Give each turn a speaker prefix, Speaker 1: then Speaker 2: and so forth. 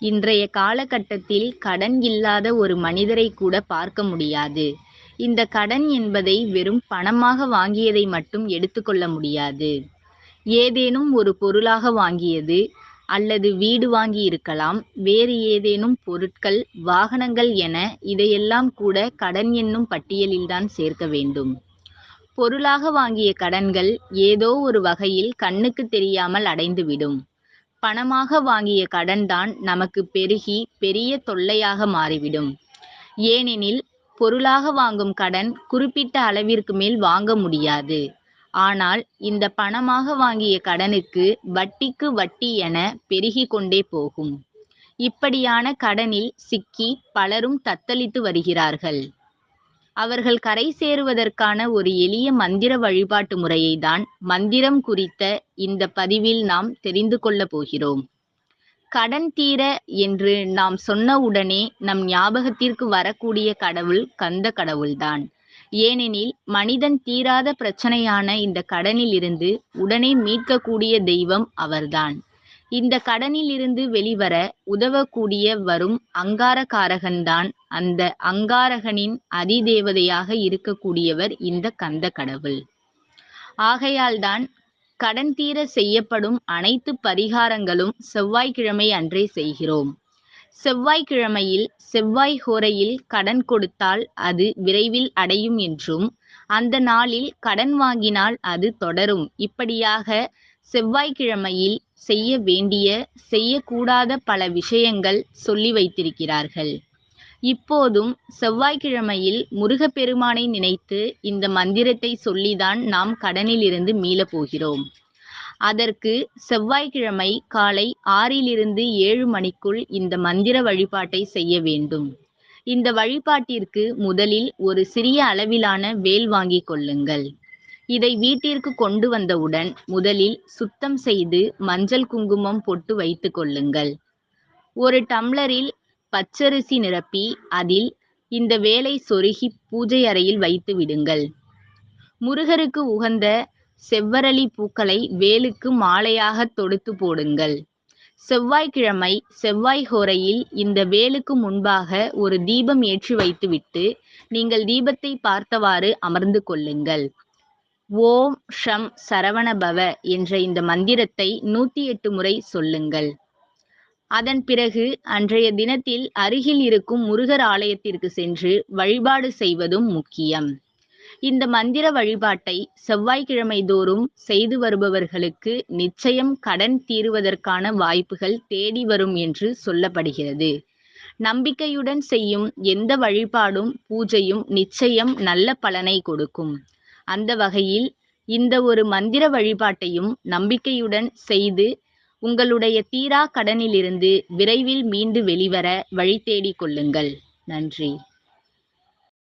Speaker 1: இன்றைய காலகட்டத்தில் கடன் இல்லாத ஒரு மனிதரை கூட பார்க்க முடியாது. இந்த கடன் என்பதை வெறும் பணமாக வாங்கியதை மட்டும் எடுத்துக்கொள்ள முடியாது. ஏதேனும் ஒரு பொருளாக வாங்கியது அல்லது வீடு வாங்கி இருக்கலாம், வேறு ஏதேனும் பொருட்கள், வாகனங்கள் என இதையெல்லாம் கூட கடன் என்னும் பட்டியலில்தான் சேர்க்க வேண்டும். பொருளாக வாங்கிய கடன்கள் ஏதோ ஒரு வகையில் கண்ணுக்கு தெரியாமல் அடைந்துவிடும். பணமாக வாங்கிய கடன்தான் நமக்கு பெருகி பெரிய தொல்லையாக மாறிவிடும். ஏனெனில் பொருளாக வாங்கும் கடன் குறிப்பிட்ட அளவிற்கு மேல் வாங்க முடியாது. ஆனால் இந்த பணமாக வாங்கிய கடனுக்கு வட்டிக்கு வட்டி என பெருகிக் கொண்டே போகும். இப்படியான கடனில் சிக்கி பலரும் தத்தளித்து வருகிறார்கள். அவர்கள் கரை சேருவதற்கான ஒரு எளிய மந்திர வழிபாட்டு முறையை தான் மந்திரம் குறித்த இந்த பதிவில் நாம் தெரிந்து கொள்ளப் போகிறோம். கடன் தீர என்று நாம் சொன்னவுடனே நம் ஞாபகத்திற்கு வரக்கூடிய கடவுள் கந்த கடவுள்தான். ஏனெனில் மனிதன் தீராத பிரச்சனையான இந்த கடனில் இருந்து உடனே மீட்கக்கூடிய தெய்வம் அவர்தான். இந்த கடனில் இருந்து வெளிவர உதவக்கூடிய வரும் அங்காரகாரகன்தான். அந்த அங்காரகனின் அதிதேவதையாக இருக்கக்கூடியவர் இந்த கந்த கடவுள். ஆகையால்தான் கடன் தீர செய்யப்படும் அனைத்து பரிகாரங்களும் செவ்வாய்க்கிழமை அன்றே செய்கிறோம். செவ்வாய்க்கிழமையில் செவ்வாய் ஹோரையில் கடன் கொடுத்தால் அது விரைவில் அடையும் என்றும், அந்த நாளில் கடன் வாங்கினால் அது தொடரும், இப்படியாக செவ்வாய்க்கிழமையில் செய்ய வேண்டிய செய்யக்கூடாத பல விஷயங்கள் சொல்லி வைத்திருக்கிறார்கள். இப்போதும் செவ்வாய்க்கிழமையில் முருகப்பெருமானை நினைத்து இந்த மந்திரத்தை சொல்லிதான் நாம் கடனிலிருந்து மீளப் போகிறோம். அதற்கு செவ்வாய்க்கிழமை காலை 6 to 7 மணிக்குள் இந்த மந்திர வழிபாட்டை செய்ய வேண்டும். இந்த வழிபாட்டிற்கு முதலில் ஒரு சிறிய அளவிலான வேல் வாங்கிக் கொள்ளுங்கள். இதை வீட்டிற்கு கொண்டு வந்தவுடன் முதலில் சுத்தம் செய்து மஞ்சள் குங்குமம் பொட்டு வைத்துக் கொள்ளுங்கள். ஒரு டம்ளரில் பச்சரிசி நிரப்பி அதில் இந்த வேலை சொருகி பூஜை அறையில் வைத்து விடுங்கள். முருகருக்கு உகந்த செவ்வரளி பூக்களை வேலுக்கு மாலையாக தொடுத்து போடுங்கள். செவ்வாய்க்கிழமை செவ்வாய் ஹோரையில் இந்த வேலுக்கு முன்பாக ஒரு தீபம் ஏற்றி வைத்துவிட்டு நீங்கள் தீபத்தை பார்த்தவாறு அமர்ந்து கொள்ளுங்கள். ஓம் ஷம் சரவணபவ என்ற இந்த மந்திரத்தை 108 முறை சொல்லுங்கள். அதன் பிறகு அன்றைய தினத்தில் அருகில் இருக்கும் முருகர் ஆலயத்திற்கு சென்று வழிபாடு செய்வதும் முக்கியம். இந்த மந்திர வழிபாட்டை செவ்வாய்க்கிழமை தோறும் செய்து வருபவர்களுக்கு நிச்சயம் கடன் தீருவதற்கான வாய்ப்புகள் தேடி வரும் என்று சொல்லப்படுகிறது. நம்பிக்கையுடன் செய்யும் எந்த வழிபாடும் பூஜையும் நிச்சயம் நல்ல பலனை கொடுக்கும். அந்த வகையில் இந்த ஒரு மந்திர வழிபாட்டையும் நம்பிக்கையுடன் செய்து உங்களுடைய தீரா கடனிலிருந்து விரைவில் மீண்டு வெளிவர வழி தேடிக் கொள்ளுங்கள். நன்றி.